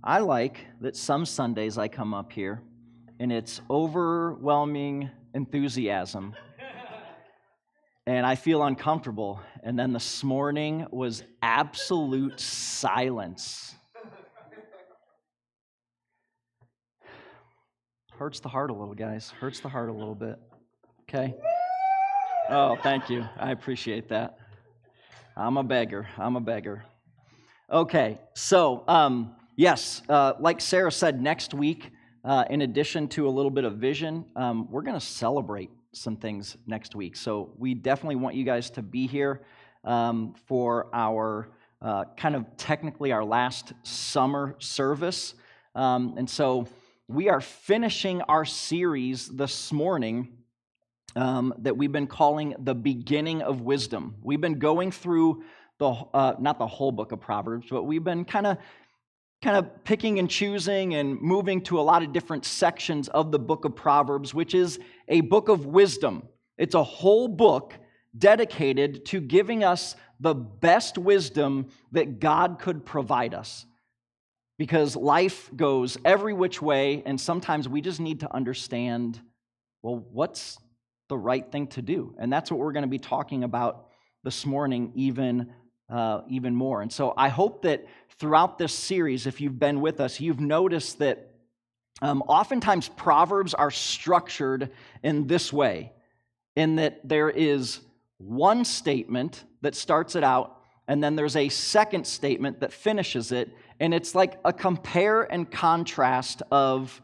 I like that some Sundays I come up here and it's overwhelming enthusiasm and I feel uncomfortable. And then this morning was absolute silence. Hurts the heart a little, guys. Hurts the heart a little bit. Okay? Oh, thank you. I appreciate that. I'm a beggar. Okay, so yes, like Sarah said, next week, in addition to a little bit of vision, we're going to celebrate some things next week. So we definitely want you guys to be here for our kind of technically our last summer service. And so we are finishing our series this morning that we've been calling The Beginning of Wisdom. We've been going through not the whole book of Proverbs, but we've been kind of picking and choosing and moving to a lot of different sections of the book of Proverbs, which is a book of wisdom. It's a whole book dedicated to giving us the best wisdom that God could provide us. Because life goes every which way, and sometimes we just need to understand, well, what's the right thing to do? And that's what we're going to be talking about this morning even more. And so I hope that throughout this series, if you've been with us, you've noticed that oftentimes Proverbs are structured in this way, in that there is one statement that starts it out, and then there's a second statement that finishes it, and it's like a compare and contrast of,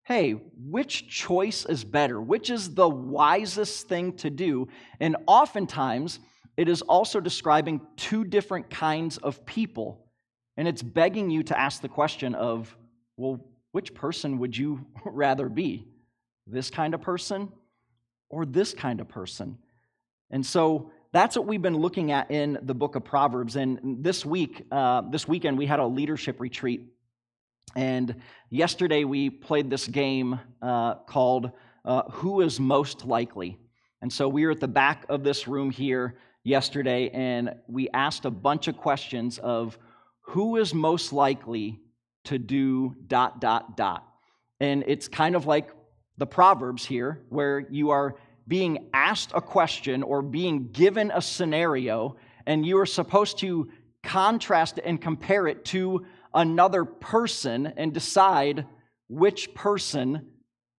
hey, which choice is better? Which is the wisest thing to do? And oftentimes, it is also describing two different kinds of people. And it's begging you to ask the question of, well, which person would you rather be? This kind of person or this kind of person? And so that's what we've been looking at in the book of Proverbs. And this weekend, we had a leadership retreat. And yesterday, we played this game called Who is Most Likely? And so we were at the back of this room here yesterday, and we asked a bunch of questions of who is most likely to do ... And it's kind of like the Proverbs here, where you are being asked a question or being given a scenario, and you are supposed to contrast and compare it to another person and decide which person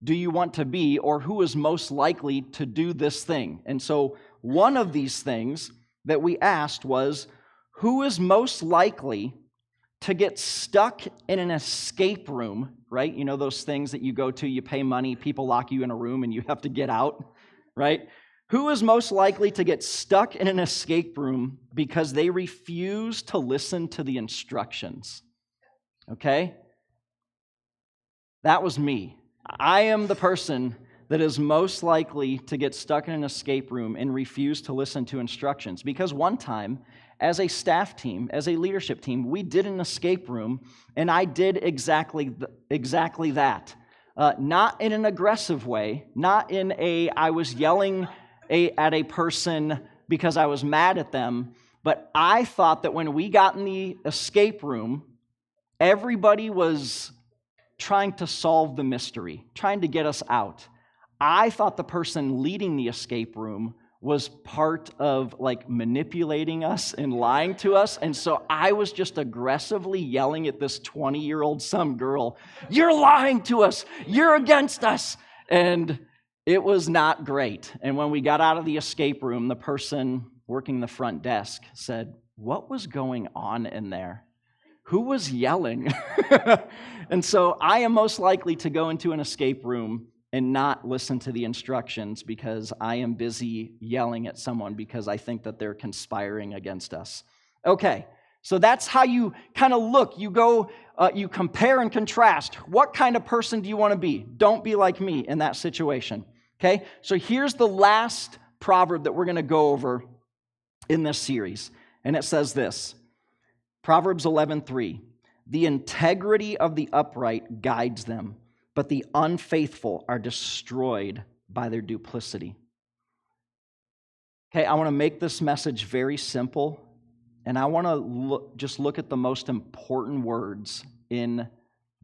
do you want to be or who is most likely to do this thing. And so one of these things that we asked was, who is most likely to get stuck in an escape room, right? You know those things that you go to, you pay money, people lock you in a room and you have to get out, right? Who is most likely to get stuck in an escape room because they refuse to listen to the instructions? Okay? That was me. I am the person that is most likely to get stuck in an escape room and refuse to listen to instructions. Because one time, as a staff team, as a leadership team, we did an escape room, and I did exactly that. Not in an aggressive way, not in I was yelling at a person because I was mad at them, but I thought that when we got in the escape room, everybody was trying to solve the mystery, trying to get us out. I thought the person leading the escape room was part of like manipulating us and lying to us. And so I was just aggressively yelling at this 20-year-old some girl, "You're lying to us. You're against us." And it was not great. And when we got out of the escape room, the person working the front desk said, "What was going on in there? Who was yelling?" And so I am most likely to go into an escape room and not listen to the instructions because I am busy yelling at someone because I think that they're conspiring against us. Okay, so that's how you kind of look. You go, you compare and contrast. What kind of person do you want to be? Don't be like me in that situation. Okay, so here's the last proverb that we're going to go over in this series, and it says this. Proverbs 11:3, "The integrity of the upright guides them, but the unfaithful are destroyed by their duplicity." Okay, I want to make this message very simple, and I want to just look at the most important words in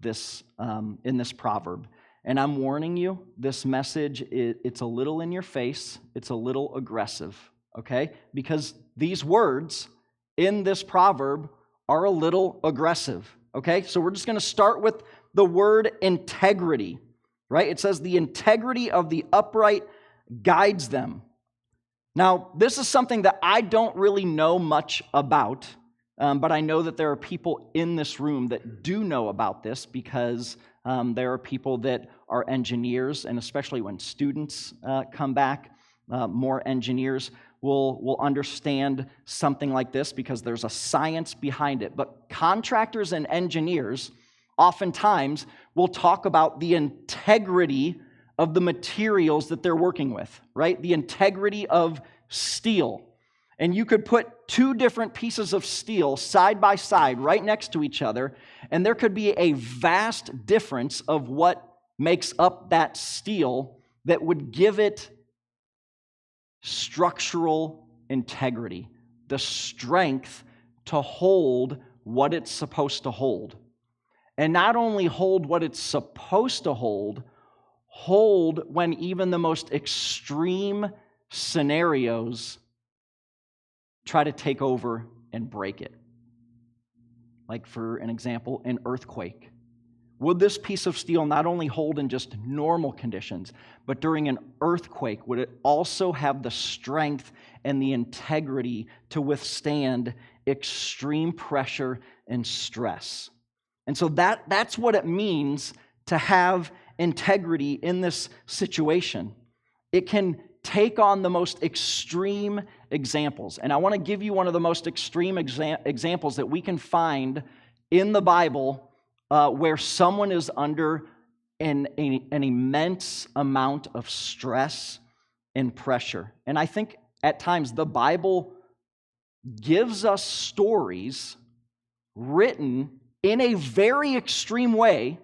in this proverb. And I'm warning you, this message, it's a little in your face, it's a little aggressive, okay? Because these words in this proverb are a little aggressive, okay? So we're just going to start with the word integrity, right? It says, the integrity of the upright guides them. Now, this is something that I don't really know much about, but I know that there are people in this room that do know about this because there are people that are engineers, and especially when students come back, more engineers will understand something like this because there's a science behind it. But contractors and engineers oftentimes will talk about the integrity of the materials that they're working with, right? The integrity of steel. And you could put two different pieces of steel side by side right next to each other, and there could be a vast difference of what makes up that steel that would give it structural integrity, the strength to hold what it's supposed to hold. And not only hold what it's supposed to hold when even the most extreme scenarios try to take over and break it. Like, for an example, an earthquake. Would this piece of steel not only hold in just normal conditions, but during an earthquake, would it also have the strength and the integrity to withstand extreme pressure and stress? And so that's what it means to have integrity in this situation. It can take on the most extreme examples. And I want to give you one of the most extreme examples that we can find in the Bible where someone is under an immense amount of stress and pressure. And I think at times the Bible gives us stories written in a very extreme way.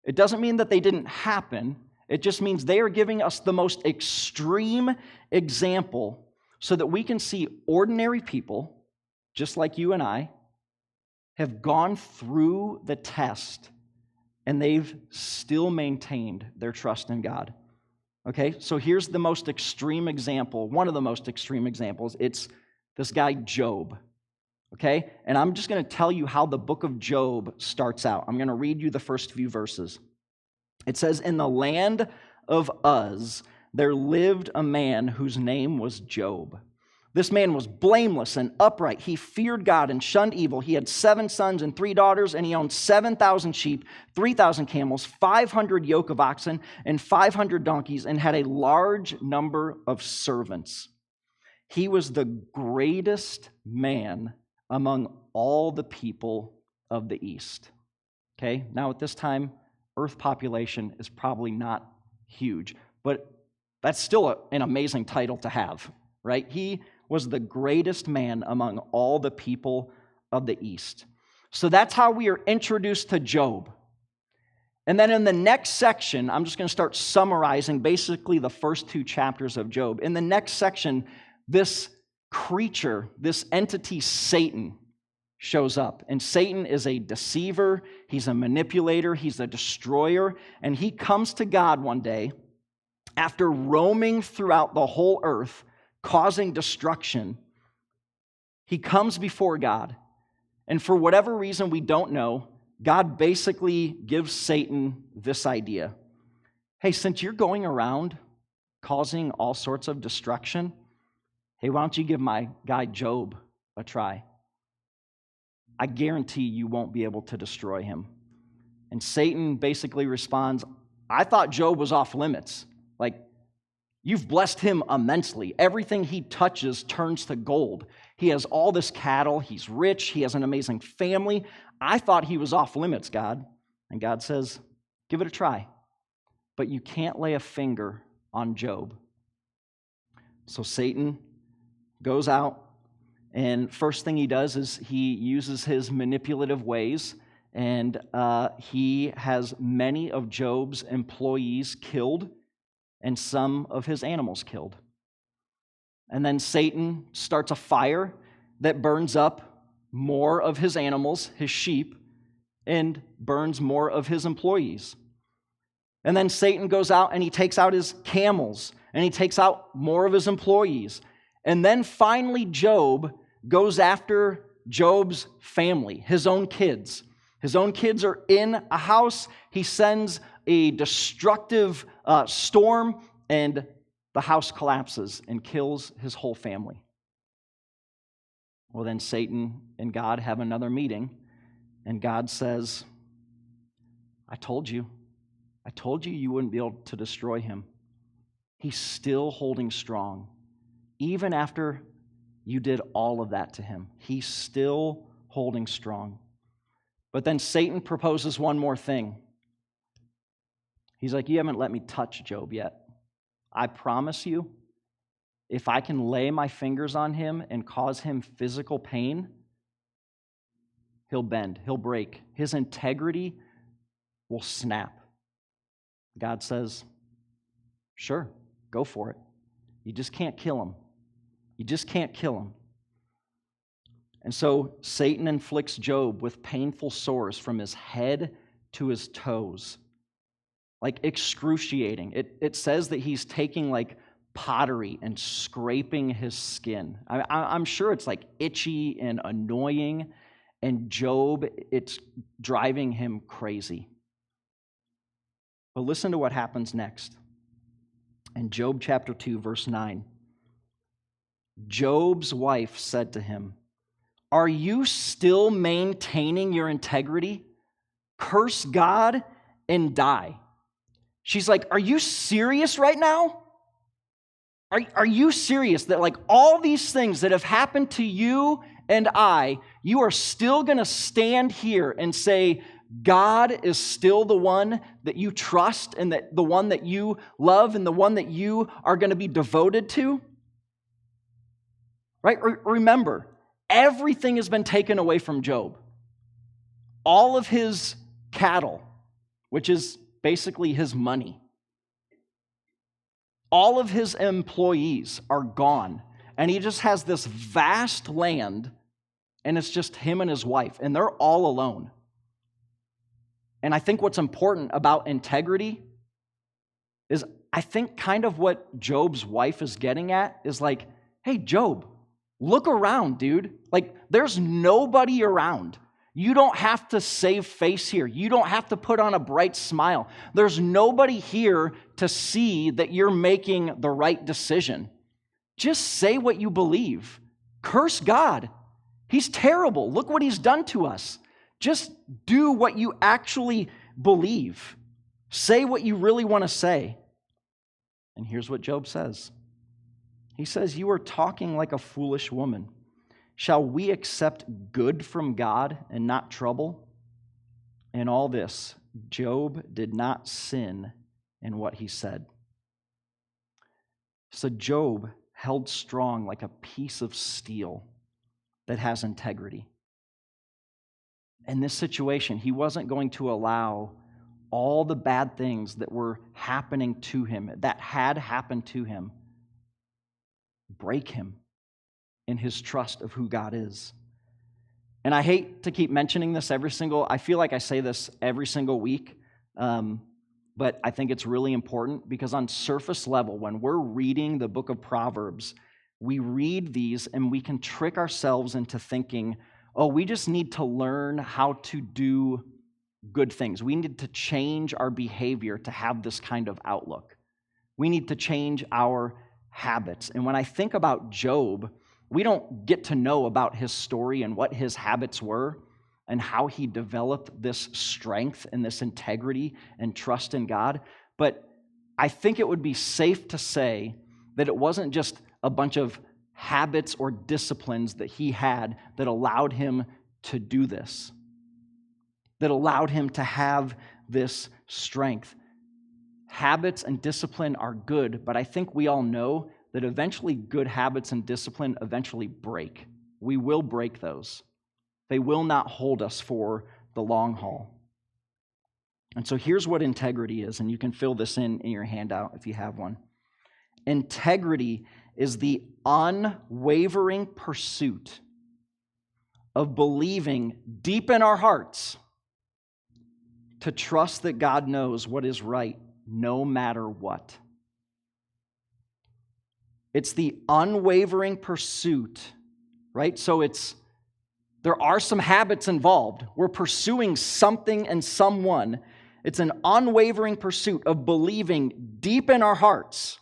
It doesn't mean that they didn't happen. It just means they are giving us the most extreme example so that we can see ordinary people, just like you and I, have gone through the test and they've still maintained their trust in God. Okay, so here's the most extreme example, one of the most extreme examples. It's this guy Job. Okay, and I'm just going to tell you how the book of Job starts out. I'm going to read you the first few verses. It says, "In the land of Uz, there lived a man whose name was Job. This man was blameless and upright. He feared God and shunned evil. He had 7 sons and 3 daughters, and he owned 7,000 sheep, 3,000 camels, 500 yoke of oxen, and 500 donkeys, and had a large number of servants. He was the greatest man among all the people of the East." Okay, now at this time, Earth population is probably not huge, but that's still an amazing title to have, right? He was the greatest man among all the people of the East. So that's how we are introduced to Job. And then in the next section, I'm just going to start summarizing basically the first 2 chapters of Job. In the next section, this creature, this entity, Satan, shows up. And Satan is a deceiver, he's a manipulator, he's a destroyer, and he comes to God one day after roaming throughout the whole earth, causing destruction. He comes before God, and for whatever reason we don't know, God basically gives Satan this idea. Hey, since you're going around causing all sorts of destruction, hey, why don't you give my guy Job a try? I guarantee you won't be able to destroy him. And Satan basically responds, I thought Job was off limits. Like, you've blessed him immensely. Everything he touches turns to gold. He has all this cattle. He's rich. He has an amazing family. I thought he was off limits, God. And God says, give it a try. But you can't lay a finger on Job. So Satan goes out, and first thing he does is he uses his manipulative ways, and he has many of Job's employees killed and some of his animals killed. And then Satan starts a fire that burns up more of his animals, his sheep, and burns more of his employees. And then Satan goes out and he takes out his camels and he takes out more of his employees. And then finally Job goes after Job's family, his own kids. His own kids are in a house. He sends a destructive storm, and the house collapses and kills his whole family. Well, then Satan and God have another meeting, and God says, I told you you wouldn't be able to destroy him. He's still holding strong. Even after you did all of that to him, he's still holding strong. But then Satan proposes one more thing. He's like, you haven't let me touch Job yet. I promise you, if I can lay my fingers on him and cause him physical pain, he'll bend, he'll break. His integrity will snap. God says, sure, go for it. You just can't kill him. You just can't kill him. And so Satan inflicts Job with painful sores from his head to his toes, like excruciating. It says that he's taking like pottery and scraping his skin. I'm sure it's like itchy and annoying, and Job, it's driving him crazy. But listen to what happens next. In Job chapter 2, verse 9, Job's wife said to him, are you still maintaining your integrity? Curse God and die. She's like, are you serious right now? Are you serious that like all these things that have happened to you and I, you are still going to stand here and say, God is still the one that you trust and that the one that you love and the one that you are going to be devoted to? Right? Remember, everything has been taken away from Job. All of his cattle, which is basically his money. All of his employees are gone. And he just has this vast land, and it's just him and his wife, and they're all alone. And I think what's important about integrity is I think kind of what Job's wife is getting at is like, hey, Job, look around, dude. Like, there's nobody around. You don't have to save face here. You don't have to put on a bright smile. There's nobody here to see that you're making the right decision. Just say what you believe. Curse God. He's terrible. Look what he's done to us. Just do what you actually believe. Say what you really want to say. And here's what Job says. He says, you are talking like a foolish woman. Shall we accept good from God and not trouble? In all this, Job did not sin in what he said. So Job held strong like a piece of steel that has integrity. In this situation, he wasn't going to allow all the bad things that were happening to him, that had happened to him, break him in his trust of who God is. And I hate to keep mentioning this I feel like I say this every single week, but I think it's really important because on surface level, when we're reading the book of Proverbs, we read these and we can trick ourselves into thinking, oh, we just need to learn how to do good things. We need to change our behavior to have this kind of outlook. We need to change our habits. And when I think about Job, we don't get to know about his story and what his habits were and how he developed this strength and this integrity and trust in God. But I think it would be safe to say that it wasn't just a bunch of habits or disciplines that he had that allowed him to do this, that allowed him to have this strength. Habits and discipline are good, but I think we all know that eventually good habits and discipline eventually break. We will break those. They will not hold us for the long haul. And so here's what integrity is, and you can fill this in your handout if you have one. Integrity is the unwavering pursuit of believing deep in our hearts to trust that God knows what is right no matter what. It's the unwavering pursuit, right? So there are some habits involved. We're pursuing something and someone. It's an unwavering pursuit of believing deep in our hearts,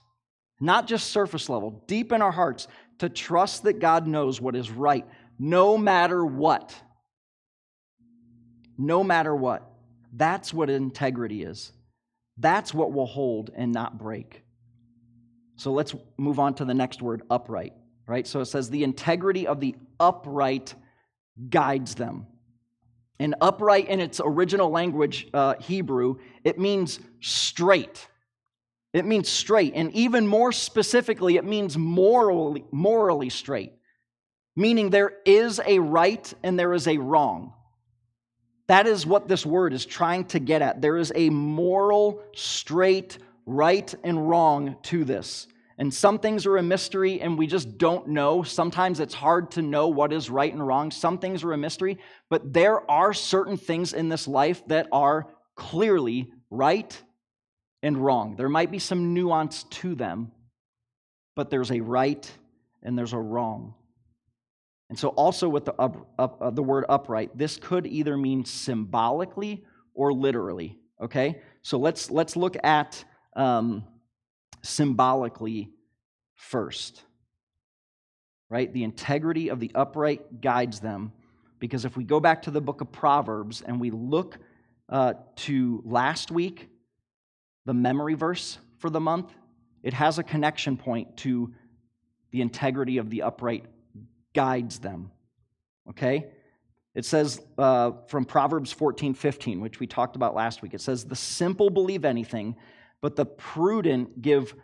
not just surface level, deep in our hearts, to trust that God knows what is right, no matter what. No matter what. That's what integrity is. That's what will hold and not break. So let's move on to the next word, upright, right? So it says, the integrity of the upright guides them. And upright in its original language, Hebrew, it means straight. It means straight. And even more specifically, it means morally straight, meaning there is a right and there is a wrong. That is what this word is trying to get at. There is a moral, straight, right and wrong to this. And some things are a mystery and we just don't know. Sometimes it's hard to know what is right and wrong. Some things are a mystery, but there are certain things in this life that are clearly right and wrong. There might be some nuance to them, but there's a right and there's a wrong. And so also with the word upright, this could either mean symbolically or literally, okay? So let's look at symbolically first, right? The integrity of the upright guides them, because if we go back to the book of Proverbs and we look to last week, the memory verse for the month, it has a connection point to the integrity of the upright guides them, okay? It says from Proverbs 14:15, which we talked about last week, it says, the simple believe anything, but the prudent give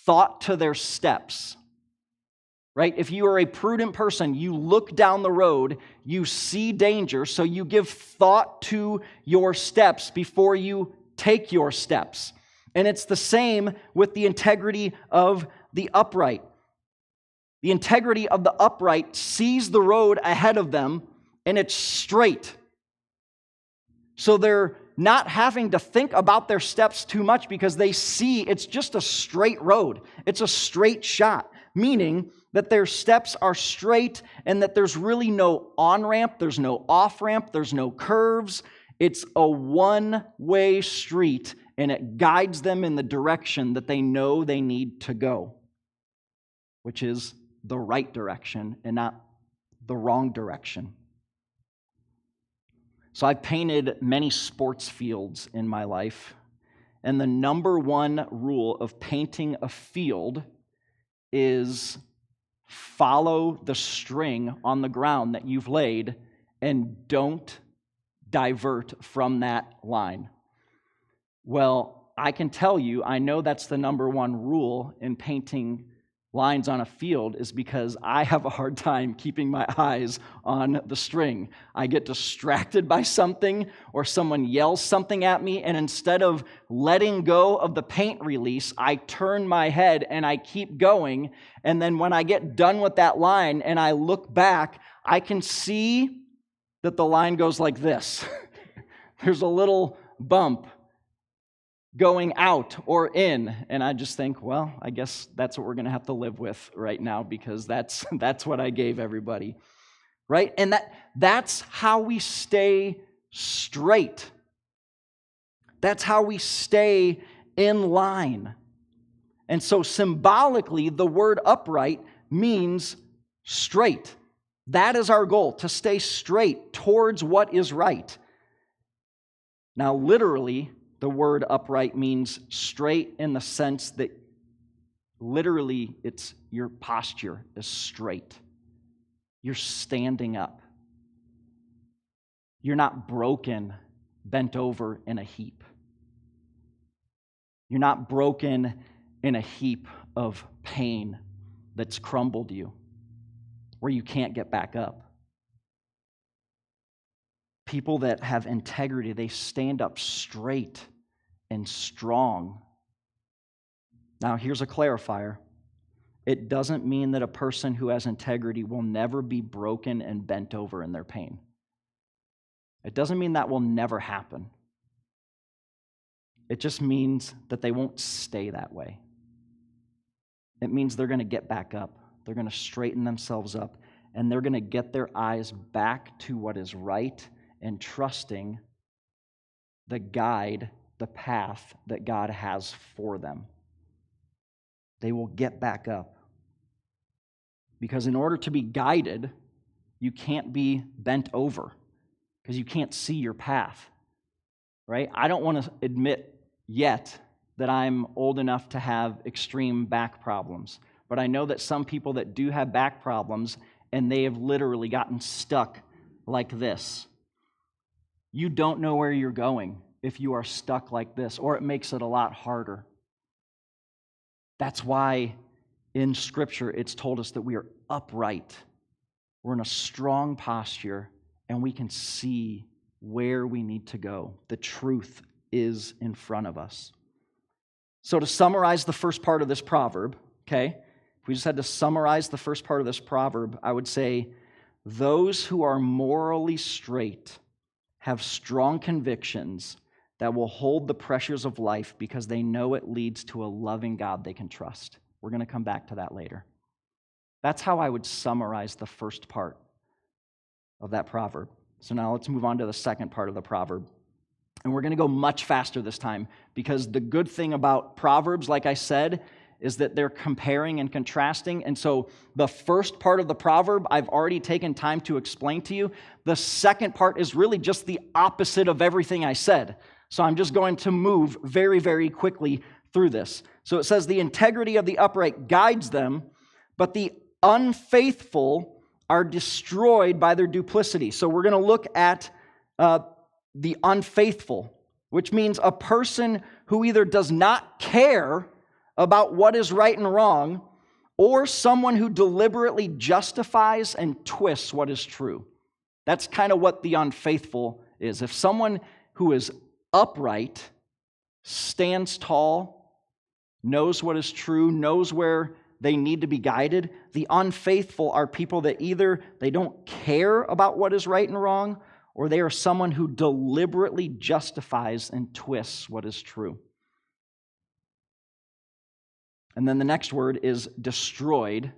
thought to their steps, right? If you are a prudent person, you look down the road, you see danger, so you give thought to your steps before you take your steps. And it's the same with the integrity of the upright. The integrity of the upright sees the road ahead of them, and it's straight. So they're not having to think about their steps too much because they see it's just a straight road. It's a straight shot, meaning that their steps are straight and that there's really no on-ramp, there's no off-ramp, there's no curves. It's a one-way street, and it guides them in the direction that they know they need to go, which is the right direction and not the wrong direction. So I've painted many sports fields in my life, and the number one rule of painting a field is follow the string on the ground that you've laid and don't divert from that line. Well, I can tell you, I know that's the number one rule in painting lines on a field, is because I have a hard time keeping my eyes on the string. I get distracted by something, or someone yells something at me, and instead of letting go of the paint release, I turn my head and I keep going. And then when I get done with that line and I look back, I can see that the line goes like this. There's a little bump going out or in, and I just think, well, I guess that's what we're going to have to live with right now, because that's what I gave everybody, right? And that's how we stay straight. That's how we stay in line. And so symbolically, the word upright means straight. That is our goal, to stay straight towards what is right. Now, literally, the word upright means straight in the sense that literally it's your posture is straight. You're standing up. You're not broken, bent over in a heap. You're not broken in a heap of pain that's crumbled you, where you can't get back up. People that have integrity, they stand up straight and strong. Now, here's a clarifier. It doesn't mean that a person who has integrity will never be broken and bent over in their pain. It doesn't mean that will never happen. It just means that they won't stay that way. It means they're going to get back up. They're going to straighten themselves up, and they're going to get their eyes back to what is right and trusting the guide, the path that God has for them. They will get back up. Because in order to be guided, you can't be bent over because you can't see your path, right? I don't want to admit yet that I'm old enough to have extreme back problems, but I know that some people that do have back problems and they have literally gotten stuck like this. You don't know where you're going if you are stuck like this, or it makes it a lot harder. That's why in Scripture it's told us that we are upright. We're in a strong posture, and we can see where we need to go. The truth is in front of us. So to summarize the first part of this proverb, okay, if we just had to summarize the first part of this proverb, I would say, those who are morally straight have strong convictions that will hold the pressures of life because they know it leads to a loving God they can trust. We're going to come back to that later. That's how I would summarize the first part of that proverb. So now let's move on to the second part of the proverb. And we're going to go much faster this time because the good thing about Proverbs, like I said, is that they're comparing and contrasting. And so the first part of the proverb, I've already taken time to explain to you. The second part is really just the opposite of everything I said. So I'm just going to move very, very quickly through this. So it says, the integrity of the upright guides them, but the unfaithful are destroyed by their duplicity. So we're going to look at the unfaithful, which means a person who either does not care about what is right and wrong, or someone who deliberately justifies and twists what is true. That's kind of what the unfaithful is. If someone who is upright, stands tall, knows what is true, knows where they need to be guided, the unfaithful are people that either they don't care about what is right and wrong, or they are someone who deliberately justifies and twists what is true. And then the next word is destroyed,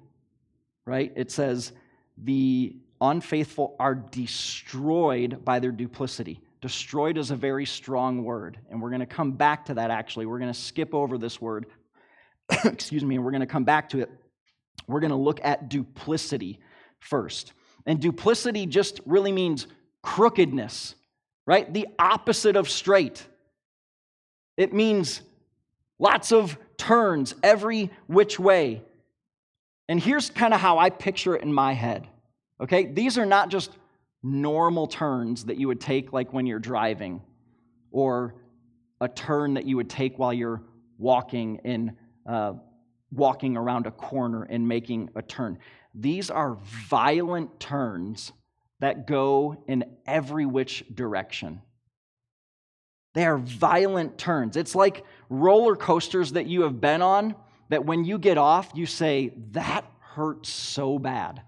right? It says the unfaithful are destroyed by their duplicity. Destroyed is a very strong word, and we're going to come back to that actually. We're going to skip over this word, excuse me, and we're going to come back to it. We're going to look at duplicity first. And duplicity just really means crookedness, right? The opposite of straight. It means lots of turns every which way. And here's kind of how I picture it in my head, okay? These are not just normal turns that you would take like when you're driving, or a turn that you would take while you're walking around a corner and making a turn. These are violent turns that go in every which direction. They are violent turns. It's like roller coasters that you have been on, that when you get off, you say, that hurts so bad.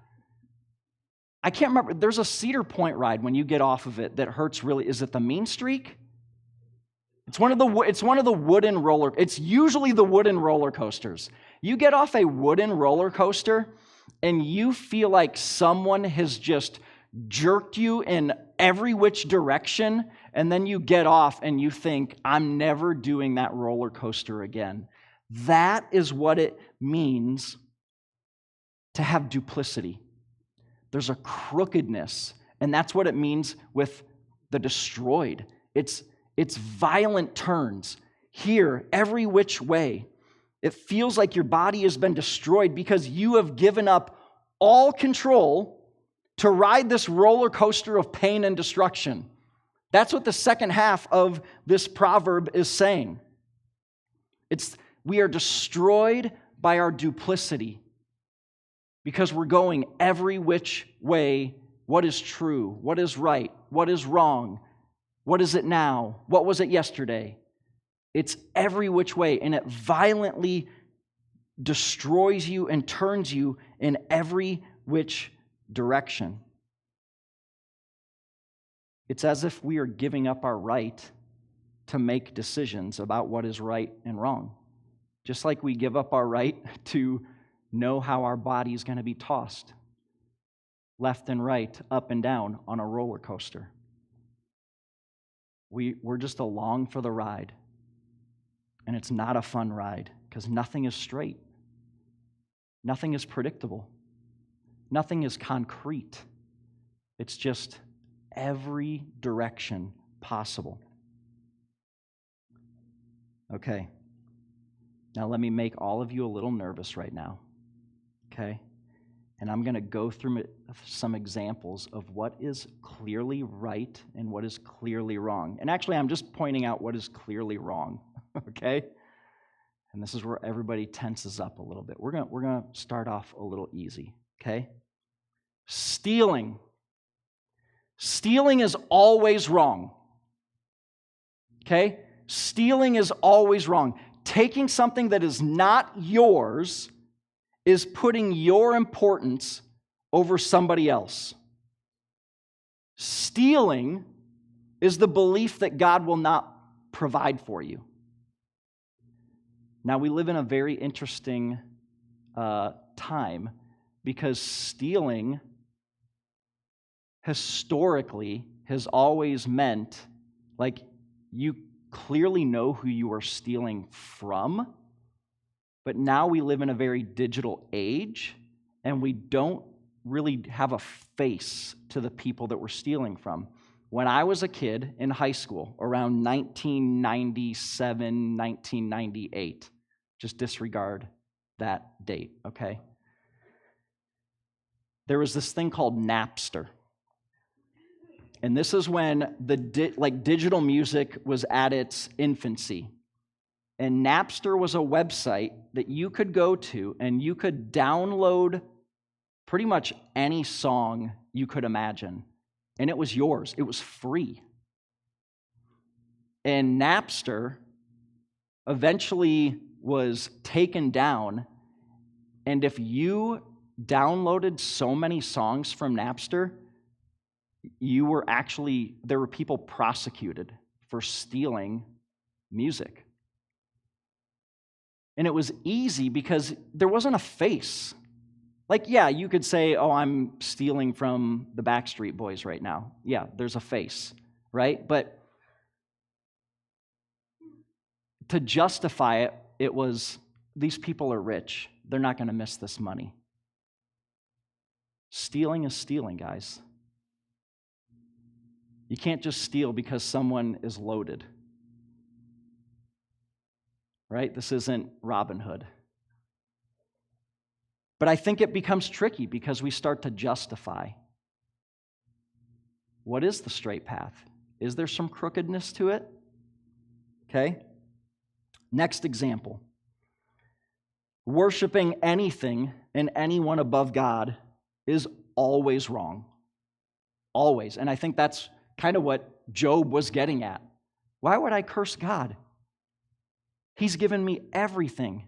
I can't remember. There's a Cedar Point ride when you get off of it that hurts really. Is it the Mean Streak? It's one of the wooden roller. It's usually the wooden roller coasters. You get off a wooden roller coaster and you feel like someone has just jerked you in every which direction, and then you get off and you think, I'm never doing that roller coaster again. That is what it means to have duplicity. There's a crookedness, and that's what it means with the destroyed. It's violent turns here, every which way. It feels like your body has been destroyed because you have given up all control to ride this roller coaster of pain and destruction. That's what the second half of this proverb is saying. We are destroyed by our duplicity because we're going every which way. What is true? What is right? What is wrong? What is it now? What was it yesterday? It's every which way, and it violently destroys you and turns you in every which direction. It's as if we are giving up our right to make decisions about what is right and wrong. Just like we give up our right to know how our body is going to be tossed left and right, up and down on a roller coaster. We're just along for the ride. And it's not a fun ride because nothing is straight. Nothing is predictable. Nothing is concrete. It's just every direction possible. Okay. Now let me make all of you a little nervous right now. Okay? And I'm going to go through some examples of what is clearly right and what is clearly wrong. And actually, I'm just pointing out what is clearly wrong. Okay? And this is where everybody tenses up a little bit. We're going to start off a little easy. Okay? Stealing. Stealing is always wrong. Okay? Stealing is always wrong. Taking something that is not yours is putting your importance over somebody else. Stealing is the belief that God will not provide for you. Now, we live in a very interesting time because stealing historically has always meant, like, you clearly know who you are stealing from, but now we live in a very digital age, and we don't really have a face to the people that we're stealing from. When I was a kid in high school, around 1997, 1998, just disregard that date, okay? There was this thing called Napster. And this is when digital music was at its infancy. And Napster was a website that you could go to and you could download pretty much any song you could imagine. And it was yours. It was free. And Napster eventually was taken down. And if you downloaded so many songs from Napster, there were people prosecuted for stealing music. And it was easy because there wasn't a face. Like, yeah, you could say, oh, I'm stealing from the Backstreet Boys right now. Yeah, there's a face, right? But to justify it, it was, these people are rich. They're not going to miss this money. Stealing is stealing, guys. You can't just steal because someone is loaded. Right? This isn't Robin Hood. But I think it becomes tricky because we start to justify. What is the straight path? Is there some crookedness to it? Okay. Next example. Worshiping anything and anyone above God is always wrong. Always. And I think that's kind of what Job was getting at. Why would I curse God? He's given me everything.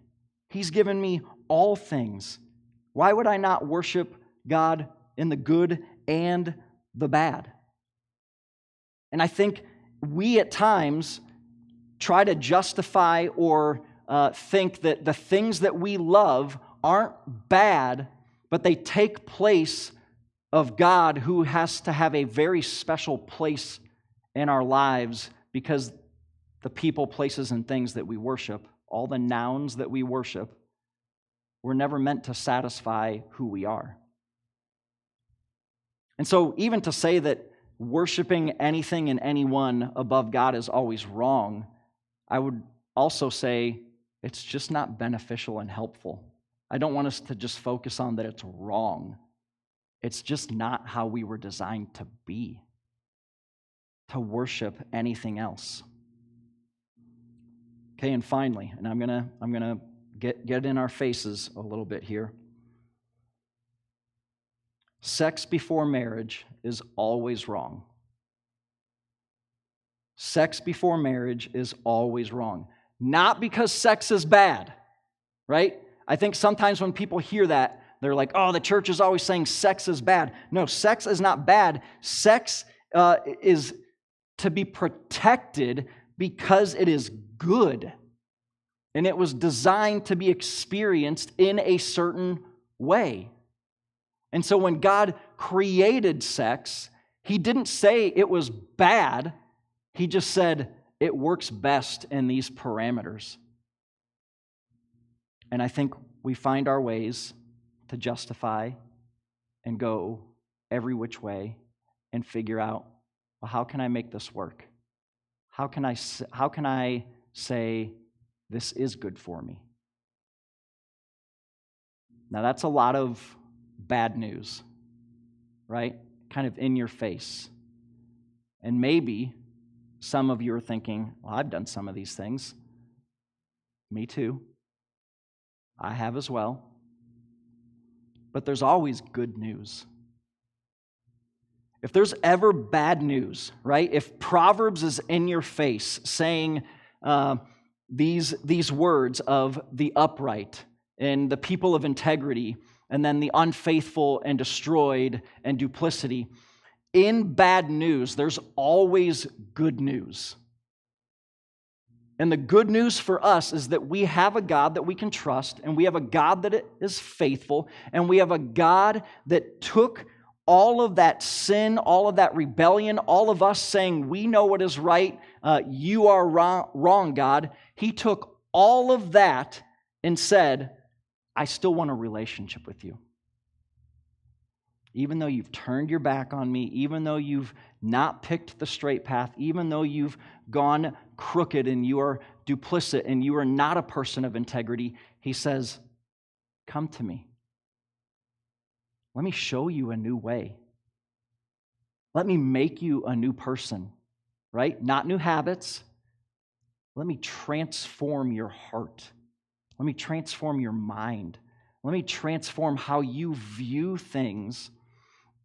He's given me all things. Why would I not worship God in the good and the bad? And I think we at times try to justify or think that the things that we love aren't bad, but they take place of God, who has to have a very special place in our lives because the people, places, and things that we worship, all the nouns that we worship, were never meant to satisfy who we are. And so even to say that worshiping anything and anyone above God is always wrong, I would also say it's just not beneficial and helpful. I don't want us to just focus on that it's wrong. It's just not how we were designed to be, to worship anything else. Okay, and finally, and I'm gonna get in our faces a little bit here. Sex before marriage is always wrong. Sex before marriage is always wrong. Not because sex is bad, right? I think sometimes when people hear that, they're like, oh, the church is always saying sex is bad. No, sex is not bad. Sex is to be protected because it is good. And it was designed to be experienced in a certain way. And so when God created sex, He didn't say it was bad. He just said it works best in these parameters. And I think we find our ways to justify and go every which way and figure out, well, how can I make this work? How can I say this is good for me? Now, that's a lot of bad news, right? Kind of in your face. And maybe some of you are thinking, well, I've done some of these things. Me too. I have as well. But there's always good news. If there's ever bad news, right? If Proverbs is in your face saying these words of the upright and the people of integrity, and then the unfaithful and destroyed and duplicity, in bad news, there's always good news. And the good news for us is that we have a God that we can trust, and we have a God that is faithful, and we have a God that took all of that sin, all of that rebellion, all of us saying we know what is right, you are wrong, God. He took all of that and said, I still want a relationship with you. Even though you've turned your back on me, even though you've not picked the straight path, even though you've gone crooked and you are duplicit and you are not a person of integrity, He says, come to me. Let me show you a new way. Let me make you a new person, right? Not new habits. Let me transform your heart. Let me transform your mind. Let me transform how you view things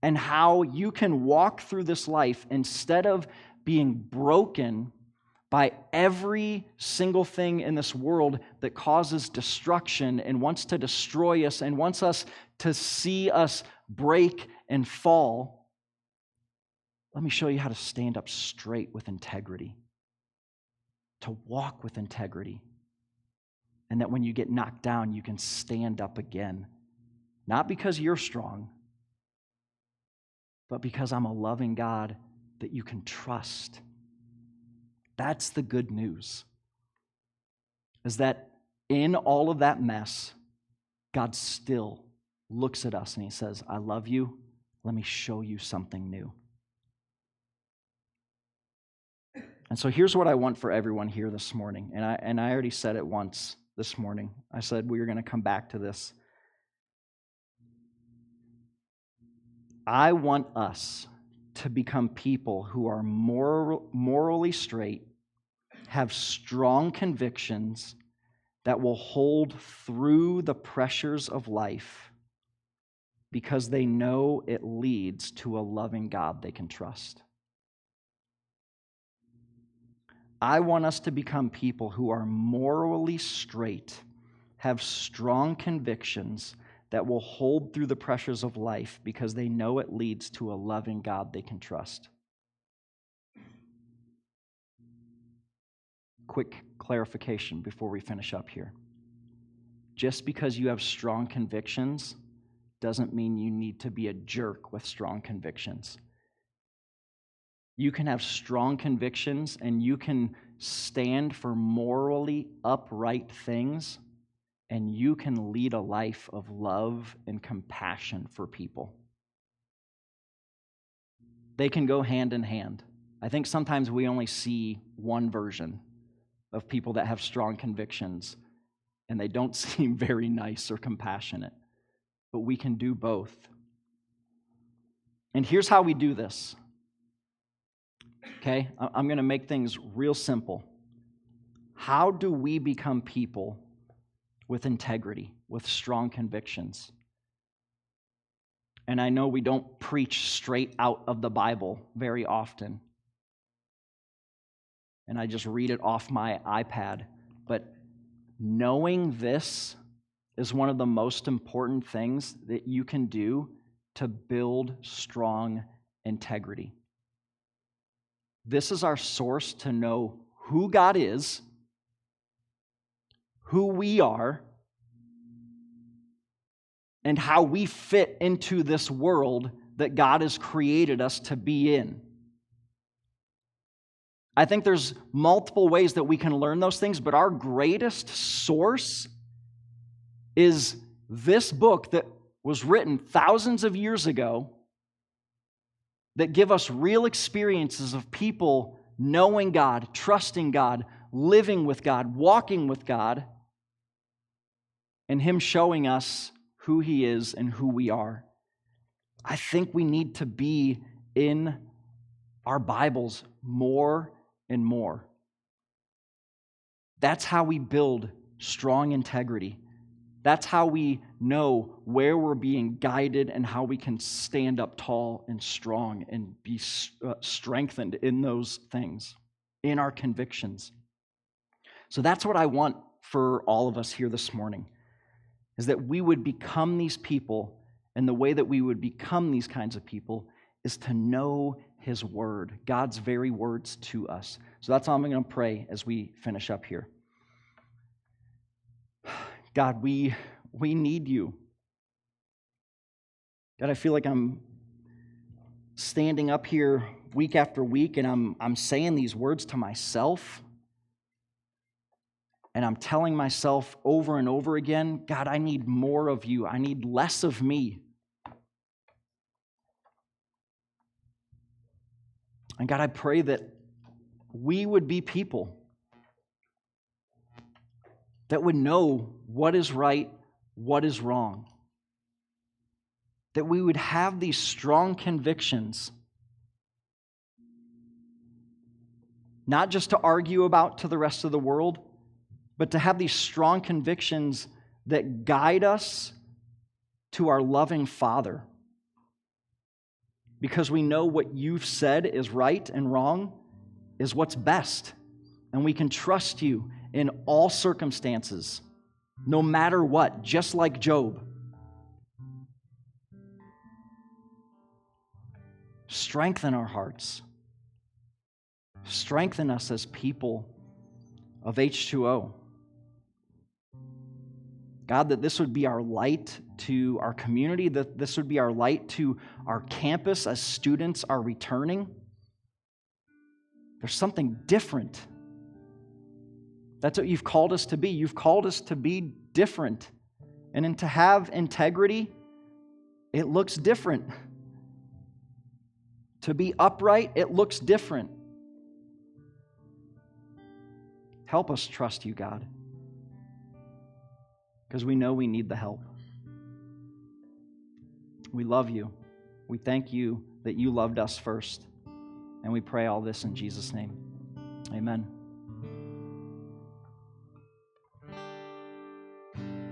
and how you can walk through this life instead of being broken by every single thing in this world that causes destruction and wants to destroy us and wants us to see us break and fall. Let me show you how to stand up straight with integrity, to walk with integrity, and that when you get knocked down, you can stand up again. Not because you're strong, but because I'm a loving God that you can trust. That's the good news, is that in all of that mess, God still looks at us and He says, I love you. Let me show you something new. And so here's what I want for everyone here this morning. And I already said it once this morning. I said we were going to come back to this. I want us to become people who are morally straight, have strong convictions that will hold through the pressures of life because they know it leads to a loving God they can trust. I want us to become people who are morally straight, have strong convictions that will hold through the pressures of life because they know it leads to a loving God they can trust. Quick clarification before we finish up here. Just because you have strong convictions doesn't mean you need to be a jerk with strong convictions. You can have strong convictions and you can stand for morally upright things, and you can lead a life of love and compassion for people. They can go hand in hand. I think sometimes we only see one version of people that have strong convictions, and they don't seem very nice or compassionate. But we can do both. And here's how we do this. Okay? I'm going to make things real simple. How do we become people with integrity, with strong convictions? And I know we don't preach straight out of the Bible very often. And I just read it off my iPad. But knowing this is one of the most important things that you can do to build strong integrity. This is our source to know who God is, who we are, and how we fit into this world that God has created us to be in. I think there's multiple ways that we can learn those things, but our greatest source is this book that was written thousands of years ago that give us real experiences of people knowing God, trusting God, living with God, walking with God, and Him showing us who He is and who we are. I think we need to be in our Bibles more and more. That's how we build strong integrity. That's how we know where we're being guided and how we can stand up tall and strong and be strengthened in those things, in our convictions. So that's what I want for all of us here this morning, is that we would become these people, and the way that we would become these kinds of people is to know His Word, God's very words to us. So that's how I'm going to pray as we finish up here. God, we need You. God, I feel like I'm standing up here week after week and I'm saying these words to myself. And I'm telling myself over and over again, God, I need more of You. I need less of me. And God, I pray that we would be people that would know what is right, what is wrong. That we would have these strong convictions, not just to argue about to the rest of the world, but to have these strong convictions that guide us to our loving Father. Because we know what You've said is right and wrong is what's best. And we can trust You in all circumstances, no matter what, just like Job. Strengthen our hearts. Strengthen us as people of H2O. God, that this would be our light to our community, that this would be our light to our campus as students are returning. There's something different. That's what You've called us to be. You've called us to be different. And to have integrity, it looks different. To be upright, it looks different. Help us trust You, God, because we know we need the help. We love You. We thank You that You loved us first. And we pray all this in Jesus' name. Amen.